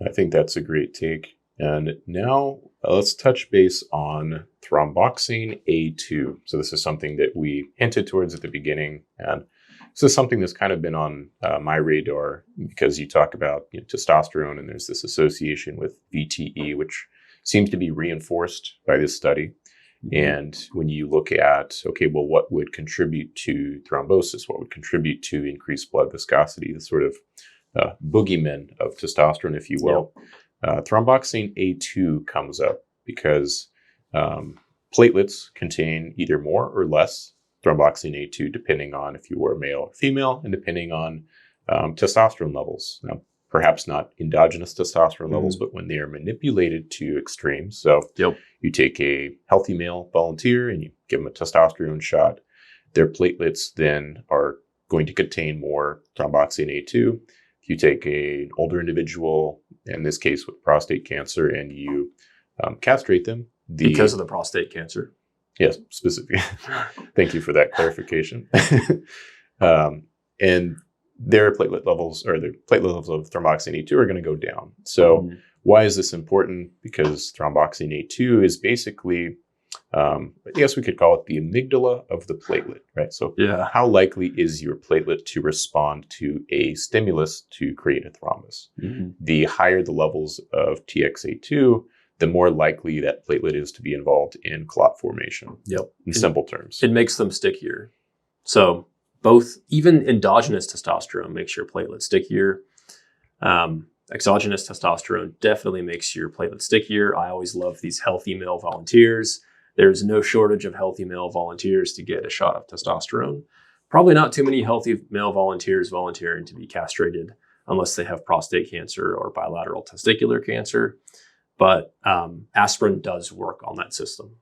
I think that's a great take. And now let's touch base on Thromboxane A2. So this is something that we hinted towards at the beginning. And this is something that's kind of been on my radar, because you talk about testosterone, and there's this association with VTE, which seems to be reinforced by this study. And when you look at, what would contribute to thrombosis? What would contribute to increased blood viscosity? The sort of boogeymen of testosterone, if you will. Thromboxane A2 comes up because platelets contain either more or less thromboxane A2, depending on if you were male or female, and depending on testosterone levels. Now, perhaps not endogenous testosterone levels, but when they are manipulated to extremes. So you take a healthy male volunteer and you give them a testosterone shot, their platelets then are going to contain more thromboxane A2. If you take an older individual, in this case with prostate cancer, and you castrate them. Because of the prostate cancer. Yes, specifically. Thank you for that clarification. And their platelet levels of thromboxane A2 are going to go down. So why is this important? Because thromboxane A2 is basically, I guess we could call it the amygdala of the platelet, right? So how likely is your platelet to respond to a stimulus to create a thrombus? The higher the levels of TXA2, the more likely that platelet is to be involved in clot formation. In simple terms. It makes them stickier. So even endogenous testosterone makes your platelet stickier. Exogenous testosterone definitely makes your platelet stickier. I always love these healthy male volunteers. There's no shortage of healthy male volunteers to get a shot of testosterone. Probably not too many healthy male volunteers volunteering to be castrated unless they have prostate cancer or bilateral testicular cancer. But aspirin does work on that system.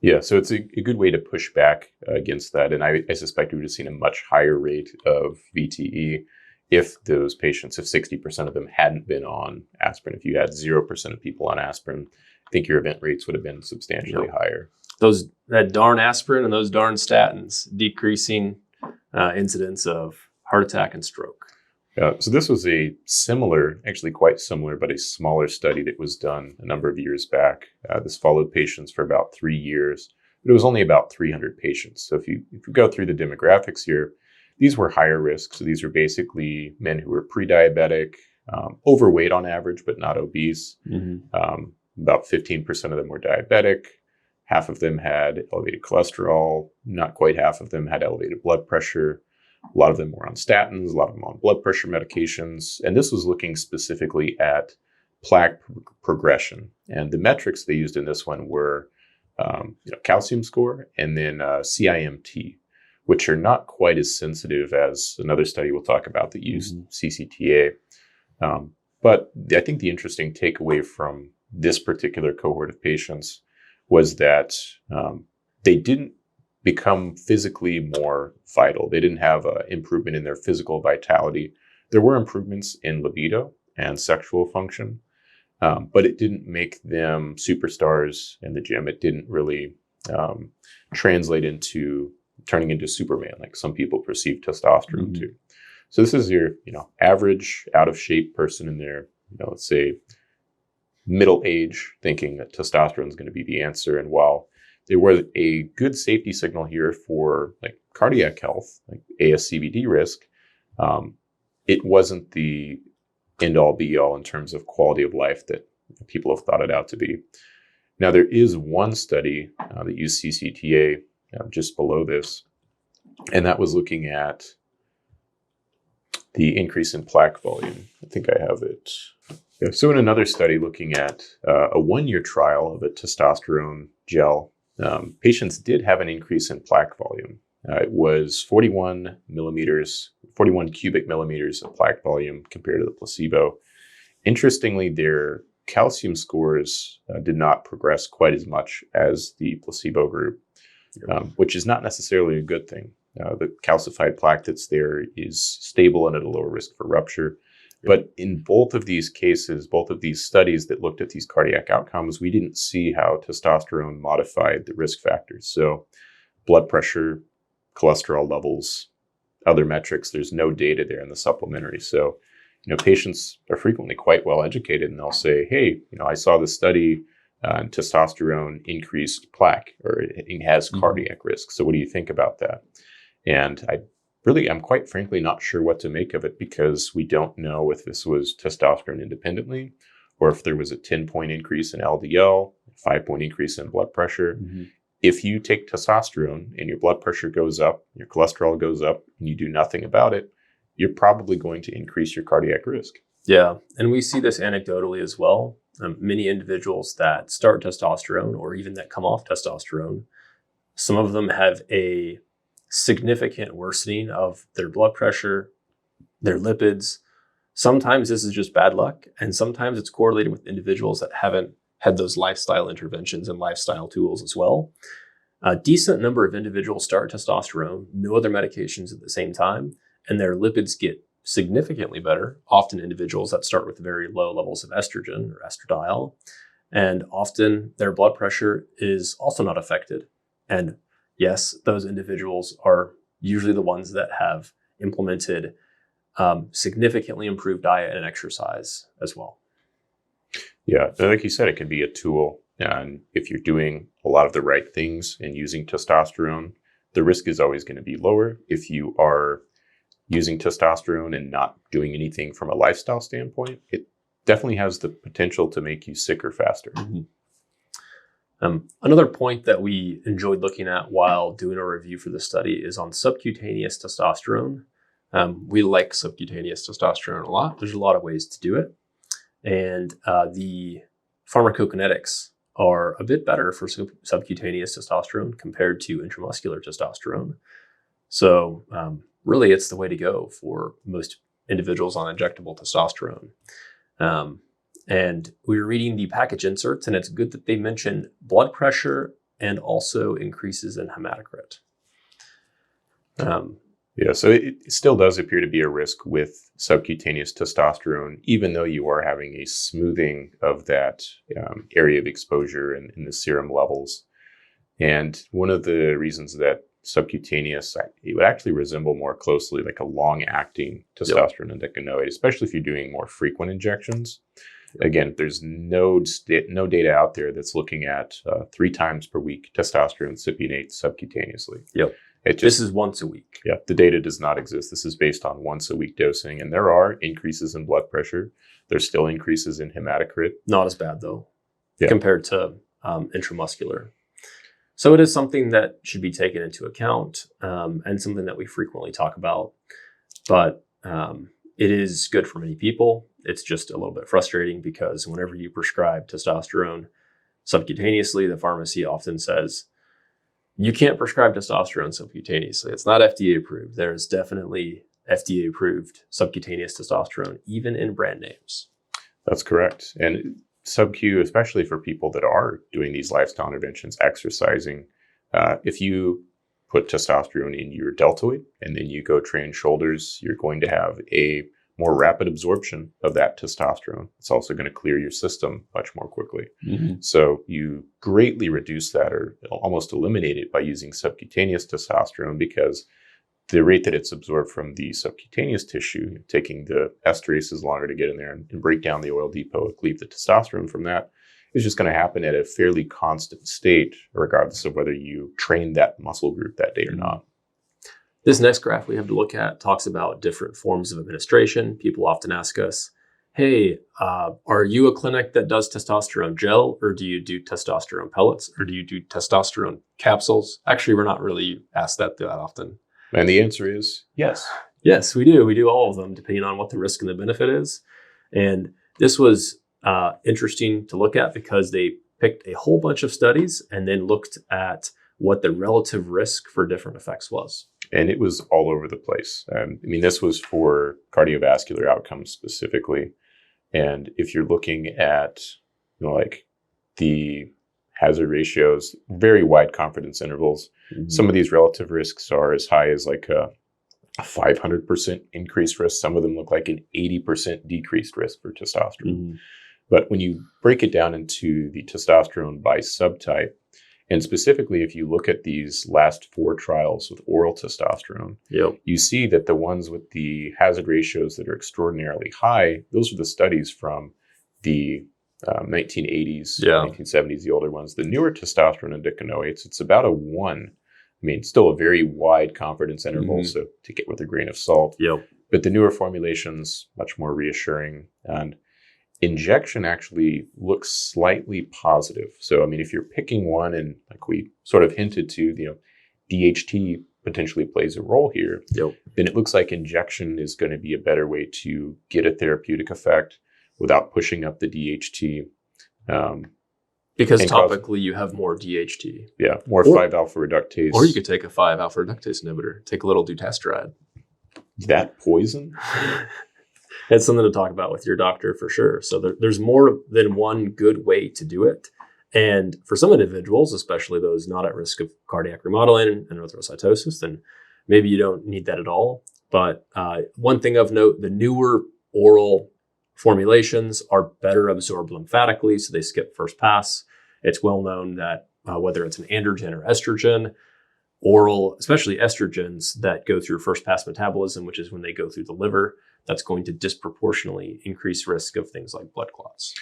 Yeah, so it's a good way to push back against that. And I suspect we would have seen a much higher rate of VTE if those patients, if 60% of them hadn't been on aspirin. If you had 0% of people on aspirin, I think your event rates would have been substantially higher. That darn aspirin and those darn statins decreasing incidence of heart attack and stroke. So this was a similar, actually quite similar, but a smaller study that was done a number of years back. This followed patients for about 3 years, but it was only about 300 patients. So if you go through the demographics here, these were higher risk. So these were basically men who were pre-diabetic, overweight on average, but not obese. About 15% of them were diabetic. Half of them had elevated cholesterol. Not quite half of them had elevated blood pressure. A lot of them were on statins, a lot of them on blood pressure medications. And this was looking specifically at plaque progression. And the metrics they used in this one were calcium score and then CIMT, which are not quite as sensitive as another study we'll talk about that used CCTA. But I think the interesting takeaway from this particular cohort of patients was that they didn't become physically more vital. They didn't have an improvement in their physical vitality. There were improvements in libido and sexual function, but it didn't make them superstars in the gym. It didn't really translate into turning into Superman, like some people perceive testosterone to. So this is your, average out of shape person in their, let's say middle age, thinking that testosterone is going to be the answer. And while there was a good safety signal here for like cardiac health, like ASCVD risk, it wasn't the end all be all in terms of quality of life that people have thought it out to be. Now, there is one study that used CCTA just below this, and that was looking at the increase in plaque volume. I think I have it. Yeah, so in another study looking at a 1-year trial of a testosterone gel, patients did have an increase in plaque volume. It was 41 cubic millimeters of plaque volume compared to the placebo. Interestingly, their calcium scores did not progress quite as much as the placebo group, which is not necessarily a good thing. The calcified plaque that's there is stable and at a lower risk for rupture. But in both of these cases, both of these studies that looked at these cardiac outcomes, we didn't see how testosterone modified the risk factors. So blood pressure, cholesterol levels, other metrics, there's no data there in the supplementary. So, patients are frequently quite well educated and they'll say, hey, I saw this study and testosterone increased plaque or it has cardiac risk. So what do you think about that? And I'm quite frankly not sure what to make of it, because we don't know if this was testosterone independently or if there was a 10-point increase in LDL, 5-point increase in blood pressure. If you take testosterone and your blood pressure goes up, your cholesterol goes up, and you do nothing about it, you're probably going to increase your cardiac risk. Yeah, and we see this anecdotally as well. Many individuals that start testosterone or even that come off testosterone, some of them have a significant worsening of their blood pressure, their lipids. Sometimes this is just bad luck, and sometimes it's correlated with individuals that haven't had those lifestyle interventions and lifestyle tools as well. A decent number of individuals start testosterone, no other medications at the same time, and their lipids get significantly better. Often individuals that start with very low levels of estrogen or estradiol, and often their blood pressure is also not affected. And yes, those individuals are usually the ones that have implemented significantly improved diet and exercise as well. Yeah, like you said, it can be a tool. And if you're doing a lot of the right things and using testosterone, the risk is always going to be lower. If you are using testosterone and not doing anything from a lifestyle standpoint, it definitely has the potential to make you sicker faster. Another point that we enjoyed looking at while doing a review for the study is on subcutaneous testosterone. We like subcutaneous testosterone a lot. There's a lot of ways to do it. And the pharmacokinetics are a bit better for subcutaneous testosterone compared to intramuscular testosterone. So really, it's the way to go for most individuals on injectable testosterone. And we were reading the package inserts, and it's good that they mention blood pressure and also increases in hematocrit. So it still does appear to be a risk with subcutaneous testosterone, even though you are having a smoothing of that area of exposure in the serum levels. And one of the reasons that subcutaneous, it would actually resemble more closely like a long-acting testosterone endocannabinoid, especially if you're doing more frequent injections. Again, there's no data out there that's looking at 3 times per week testosterone cypionate subcutaneously. This is once a week. Yeah, the data does not exist. This is based on once a week dosing, and there are increases in blood pressure. There's still increases in hematocrit. Not as bad though, compared to intramuscular. So it is something that should be taken into account, and something that we frequently talk about. But it is good for many people. It's just a little bit frustrating because whenever you prescribe testosterone subcutaneously, the pharmacy often says, you can't prescribe testosterone subcutaneously. It's not FDA approved. There's definitely FDA approved subcutaneous testosterone, even in brand names. That's correct. And SubQ, especially for people that are doing these lifestyle interventions, exercising, if you put testosterone in your deltoid and then you go train shoulders, you're going to have a more rapid absorption of that testosterone. It's also going to clear your system much more quickly. So you greatly reduce that or almost eliminate it by using subcutaneous testosterone, because the rate that it's absorbed from the subcutaneous tissue, taking the esterase is longer to get in there and break down the oil depot and cleave the testosterone from that, is just going to happen at a fairly constant state, regardless of whether you train that muscle group that day or not. This next graph we have to look at talks about different forms of administration. People often ask us, hey, are you a clinic that does testosterone gel, or do you do testosterone pellets, or do you do testosterone capsules? Actually, we're not really asked that often. And the answer is yes. Yes, we do. We do all of them, depending on what the risk and the benefit is. And this was interesting to look at because they picked a whole bunch of studies and then looked at what the relative risk for different effects was. And it was all over the place. I mean, this was for cardiovascular outcomes specifically. And if you're looking at, like the hazard ratios, very wide confidence intervals, some of these relative risks are as high as like a 500% increased risk. Some of them look like an 80% decreased risk for testosterone. But when you break it down into the testosterone by subtype, and specifically, if you look at these last 4 trials with oral testosterone, you see that the ones with the hazard ratios that are extraordinarily high, those are the studies from the 1980s, 1970s, the older ones. The newer testosterone endocannabinoids, it's about a 1. I mean, still a very wide confidence interval, so take it with a grain of salt. But the newer formulations, much more reassuring. And injection actually looks slightly positive. So, I mean, if you're picking one, and like we sort of hinted to, DHT potentially plays a role here, then it looks like injection is going to be a better way to get a therapeutic effect without pushing up the DHT. Because topically you have more DHT. More 5-alpha reductase. Or you could take a 5-alpha reductase inhibitor, take a little dutasteride. That poison? It's something to talk about with your doctor for sure. So there's more than one good way to do it. And for some individuals, especially those not at risk of cardiac remodeling and erythrocytosis, then maybe you don't need that at all. But one thing of note, the newer oral formulations are better absorbed lymphatically, so they skip first pass. It's well known that whether it's an androgen or estrogen, oral, especially estrogens that go through first pass metabolism, which is when they go through the liver, that's going to disproportionately increase risk of things like blood clots.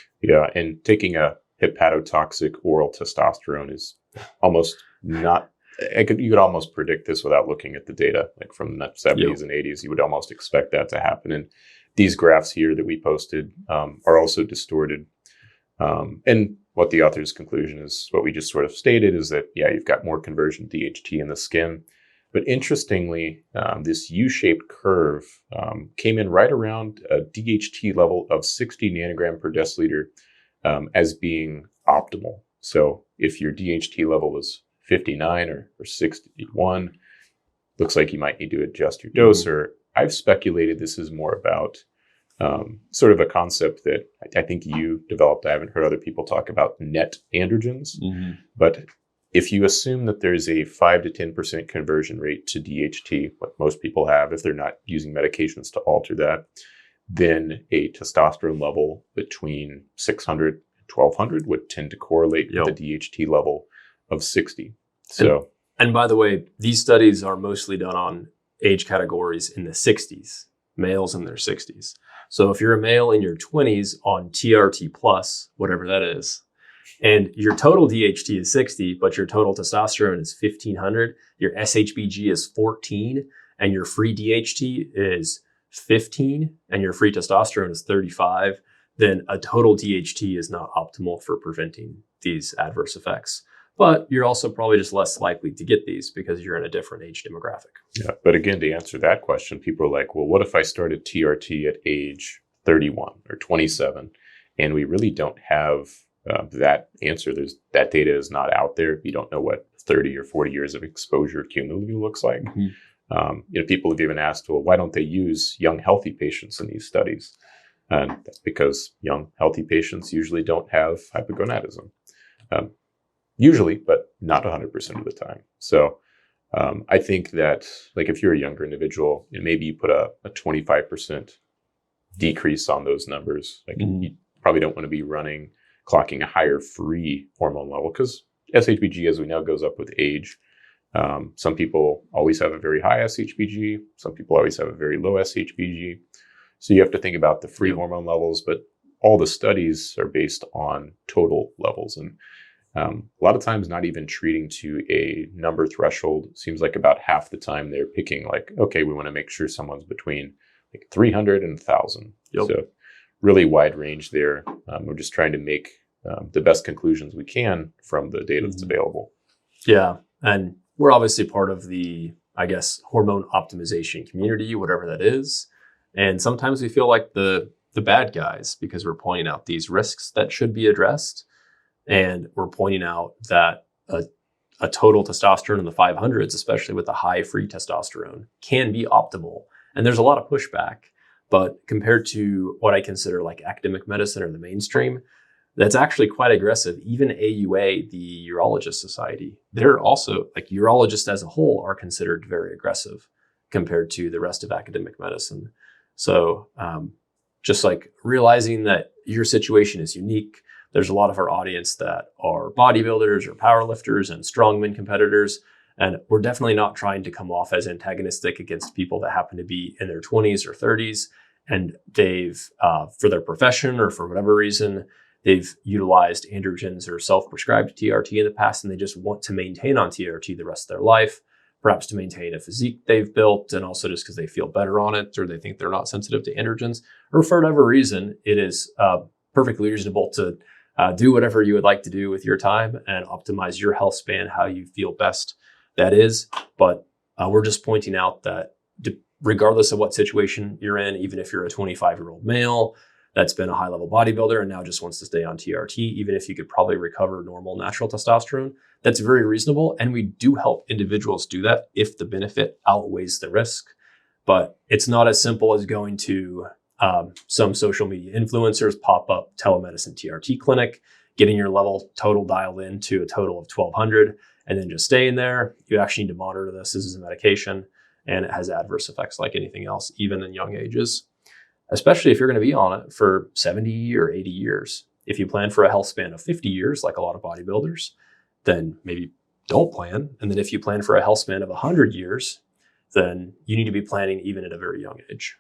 And taking a hepatotoxic oral testosterone is almost not, you could almost predict this without looking at the data, like from the 70s and 80s, you would almost expect that to happen. And these graphs here that we posted are also distorted. And what the author's conclusion is, what we just sort of stated, is that, you've got more conversion DHT in the skin. But interestingly, this U-shaped curve came in right around a DHT level of 60 nanogram per deciliter as being optimal. So if your DHT level is 59 or 61, looks like you might need to adjust your dose. Or I've speculated this is more about sort of a concept that I think you developed. I haven't heard other people talk about net androgens, but if you assume that there's a 5 to 10% conversion rate to DHT, what most people have if they're not using medications to alter that, then a testosterone level between 600 and 1200 would tend to correlate with the DHT level of 60. So, and by the way, these studies are mostly done on age categories in the 60s, males in their 60s. So if you're a male in your 20s on TRT plus, whatever that is, and your total DHT is 60, but your total testosterone is 1500, your SHBG is 14, and your free DHT is 15, and your free testosterone is 35, then a total DHT is not optimal for preventing these adverse effects. But you're also probably just less likely to get these because you're in a different age demographic. But again, to answer that question, people are like, well, what if I started TRT at age 31 or 27. And we really don't have that answer. That data is not out there. You don't know what 30 or 40 years of exposure cumulatively looks like. People have even asked, well, why don't they use young, healthy patients in these studies? And that's because young, healthy patients usually don't have hypogonadism. Usually, but not 100% of the time. So I think that, like, if you're a younger individual, and maybe you put a 25% decrease on those numbers, like you probably don't want to be clocking a higher free hormone level, because SHBG, as we know, goes up with age. Some people always have a very high SHBG. Some people always have a very low SHBG. So you have to think about the free hormone levels, but all the studies are based on total levels. And a lot of times not even treating to a number threshold. Seems like about half the time they're picking like, okay, we want to make sure someone's between like 300 and 1,000. So really wide range there. We're just trying to make the best conclusions we can from the data that's available. Yeah. And we're obviously part of the, I guess, hormone optimization community, whatever that is. And sometimes we feel like the bad guys because we're pointing out these risks that should be addressed. And we're pointing out that a total testosterone in the 500s, especially with the high free testosterone, can be optimal. And there's a lot of pushback. But compared to what I consider like academic medicine or the mainstream, that's actually quite aggressive. Even AUA, the Urologist Society, they're also, like, urologists as a whole are considered very aggressive compared to the rest of academic medicine. So just like realizing that your situation is unique. There's a lot of our audience that are bodybuilders or powerlifters and strongman competitors. And we're definitely not trying to come off as antagonistic against people that happen to be in their 20s or 30s. And they've, for their profession or for whatever reason, they've utilized androgens or self-prescribed TRT in the past, and they just want to maintain on TRT the rest of their life, perhaps to maintain a physique they've built, and also just because they feel better on it, or they think they're not sensitive to androgens, or for whatever reason. It is perfectly reasonable to do whatever you would like to do with your time and optimize your health span how you feel best. That is, but we're just pointing out that regardless of what situation you're in, even if you're a 25-year-old male that's been a high-level bodybuilder and now just wants to stay on TRT, even if you could probably recover normal natural testosterone, that's very reasonable. And we do help individuals do that if the benefit outweighs the risk. But it's not as simple as going to some social media influencers pop up telemedicine TRT clinic, getting your level total dialed in to a total of 1,200, and then just staying there. You actually need to monitor this. This is a medication, and it has adverse effects like anything else, even in young ages, especially if you're going to be on it for 70 or 80 years. If you plan for a health span of 50 years, like a lot of bodybuilders, then maybe don't plan. And then if you plan for a health span of 100 years, then you need to be planning even at a very young age.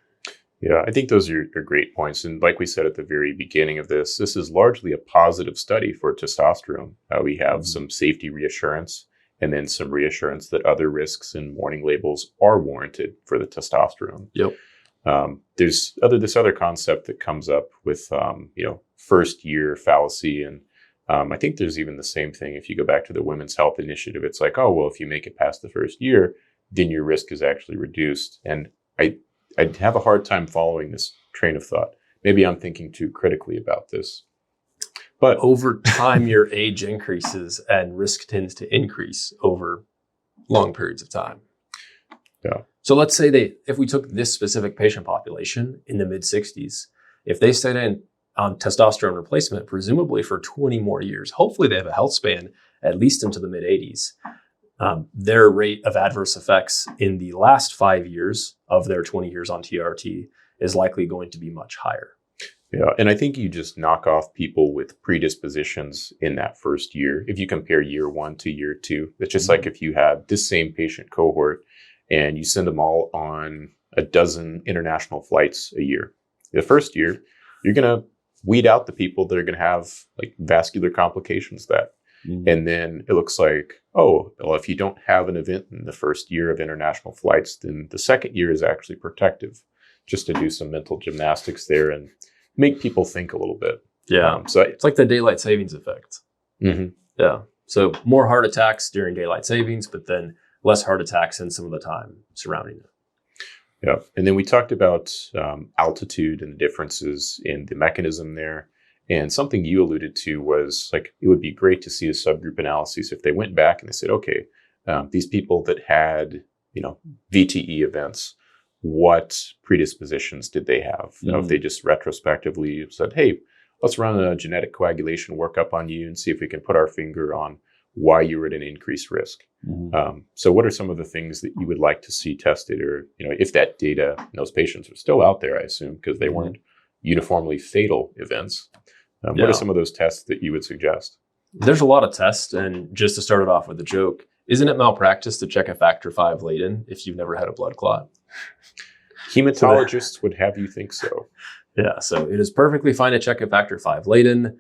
Yeah, I think those are great points. And like we said at the very beginning of this is largely a positive study for testosterone. We have some safety reassurance and then some reassurance that other risks and warning labels are warranted for the testosterone. Yep. There's this other concept that comes up with, first year fallacy. And I think there's even the same thing if you go back to the Women's Health Initiative. It's like, oh, well, if you make it past the first year, then your risk is actually reduced. And I'd have a hard time following this train of thought. Maybe I'm thinking too critically about this. But over time, your age increases and risk tends to increase over long periods of time. Yeah. So let's say if we took this specific patient population in the mid 60s, if they stayed in on testosterone replacement, presumably for 20 more years, hopefully they have a health span at least into the mid 80s. Their rate of adverse effects in the last 5 years of their 20 years on TRT is likely going to be much higher. Yeah, and I think you just knock off people with predispositions in that first year. If you compare year 1 to year 2, it's just like if you had this same patient cohort and you send them all on a dozen international flights a year. The first year, you're going to weed out the people that are going to have like vascular complications And then it looks like, oh, well, if you don't have an event in the first year of international flights, then the second year is actually protective, just to do some mental gymnastics there and make people think a little bit. Yeah. So it's like the daylight savings effect. Mm-hmm. Yeah. So more heart attacks during daylight savings, but then less heart attacks in some of the time surrounding it. Yeah. And then we talked about altitude and the differences in the mechanism there. And something you alluded to was like, it would be great to see a subgroup analysis if they went back and they said, okay, these people that had, VTE events, what predispositions did they have? If they just retrospectively said, hey, let's run a genetic coagulation workup on you and see if we can put our finger on why you were at an increased risk. So what are some of the things that you would like to see tested, or, if that data in those patients are still out there, I assume, because they weren't uniformly fatal events. What are some of those tests that you would suggest? There's a lot of tests. And just to start it off with a joke, isn't it malpractice to check a factor V Leiden if you've never had a blood clot? Hematologists would have you think so. Yeah, so it is perfectly fine to check a factor V Leiden.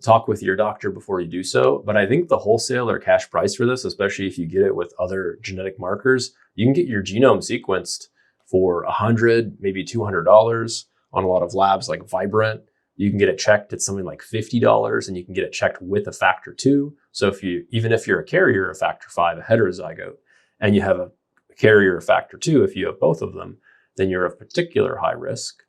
Talk with your doctor before you do so. But I think the wholesale or cash price for this, especially if you get it with other genetic markers, you can get your genome sequenced for $100, maybe $200 on a lot of labs like Vibrant. You can get it checked at something like $50, and you can get it checked with a factor 2. So even if you're a carrier of factor V, a heterozygote, and you have a carrier of factor 2, if you have both of them, then you're of particular high risk.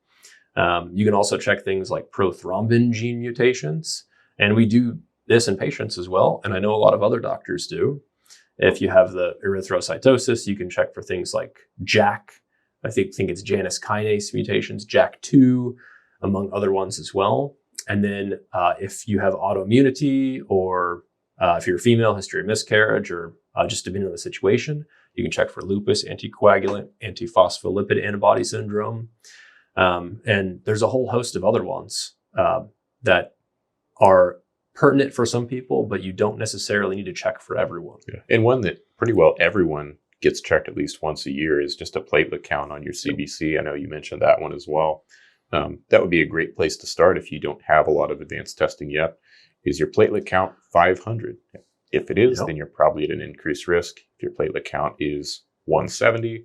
You can also check things like prothrombin gene mutations. And we do this in patients as well. And I know a lot of other doctors do. If you have the erythrocytosis, you can check for things like JAK. I think it's Janus kinase mutations, JAK2, among other ones as well. And then if you have autoimmunity, or if you're a female, history of miscarriage, or just depending on the situation, you can check for lupus, anticoagulant, antiphospholipid antibody syndrome. And there's a whole host of other ones that are pertinent for some people, but you don't necessarily need to check for everyone. Yeah. And one that pretty well everyone gets checked at least once a year is just a platelet count on your CBC. I know you mentioned that one as well. That would be a great place to start if you don't have a lot of advanced testing yet. Is your platelet count 500? If it is, then you're probably at an increased risk. If your platelet count is 170,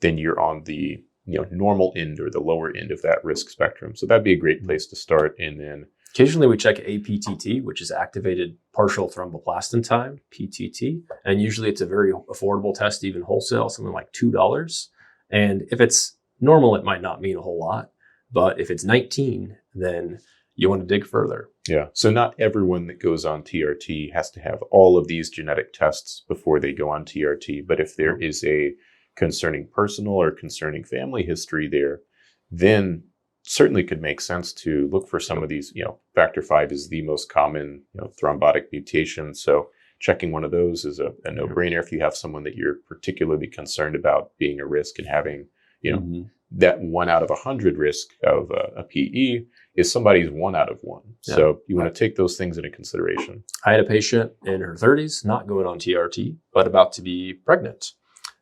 then you're on the normal end or the lower end of that risk spectrum. So that'd be a great place to start. And then occasionally we check APTT, which is activated partial thromboplastin time, PTT. And usually it's a very affordable test, even wholesale, something like $2. And if it's normal, it might not mean a whole lot. But if it's 19, then you want to dig further. Yeah. So not everyone that goes on TRT has to have all of these genetic tests before they go on TRT. But if there is a concerning personal or concerning family history there, then certainly could make sense to look for some of these. Factor V is the most common thrombotic mutation. So checking one of those is a no-brainer if you have someone that you're particularly concerned about being a risk and having, that 1 out of 100 risk of a PE is somebody's 1 out of 1. Yeah. So you want to take those things into consideration. I had a patient in her 30s, not going on TRT, but about to be pregnant,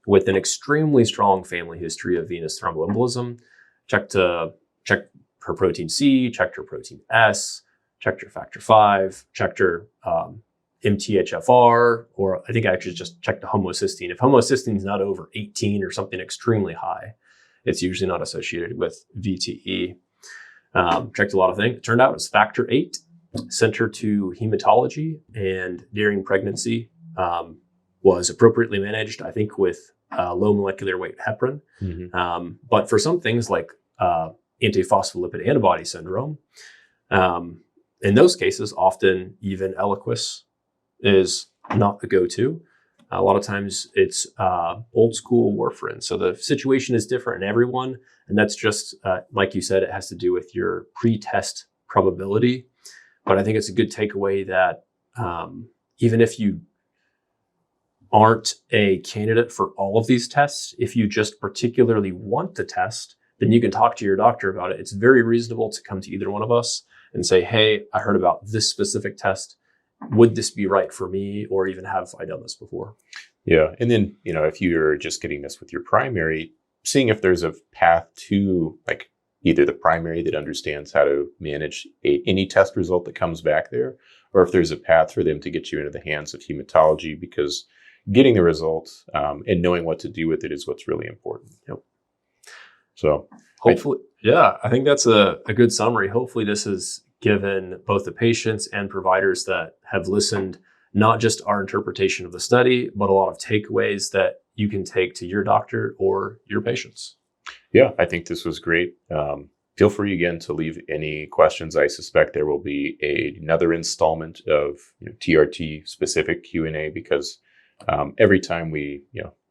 with an extremely strong family history of venous thromboembolism. Checked her protein C, checked her protein S, checked her factor V, checked her MTHFR, or I think I actually just checked the homocysteine. If homocysteine is not over 18 or something extremely high, it's usually not associated with VTE. Checked a lot of things. It turned out it was factor 8, sent her to hematology, and during pregnancy was appropriately managed, I think, with low molecular weight heparin. But for some things like antiphospholipid antibody syndrome, in those cases, often even Eliquis is not the go-to. A lot of times it's old school warfarin. So the situation is different in everyone. And that's just, like you said, it has to do with your pre-test probability. But I think it's a good takeaway that even if you aren't a candidate for all of these tests, if you just particularly want the test, then you can talk to your doctor about it. It's very reasonable to come to either one of us and say, hey, I heard about this specific test. Would this be right for me? Or even have I done this before? Yeah. And then, if you're just getting this with your primary, seeing if there's a path to like either the primary that understands how to manage any test result that comes back there, or if there's a path for them to get you into the hands of hematology, because getting the results and knowing what to do with it is what's really important. Yep. So hopefully, I think that's a good summary. Hopefully this has given both the patients and providers that have listened, not just our interpretation of the study, but a lot of takeaways that you can take to your doctor or your patients. Yeah, I think this was great. Feel free again to leave any questions. I suspect there will be another installment of TRT specific Q&A because every time we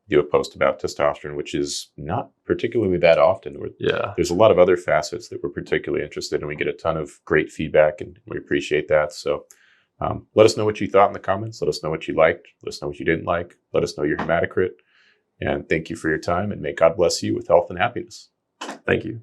do a post about testosterone, which is not particularly that often, Yeah. there's a lot of other facets that we're particularly interested in. We get a ton of great feedback and we appreciate that. So let us know what you thought in the comments. Let us know what you liked. Let us know what you didn't like. Let us know your hematocrit. And thank you for your time, and may God bless you with health and happiness. Thank you.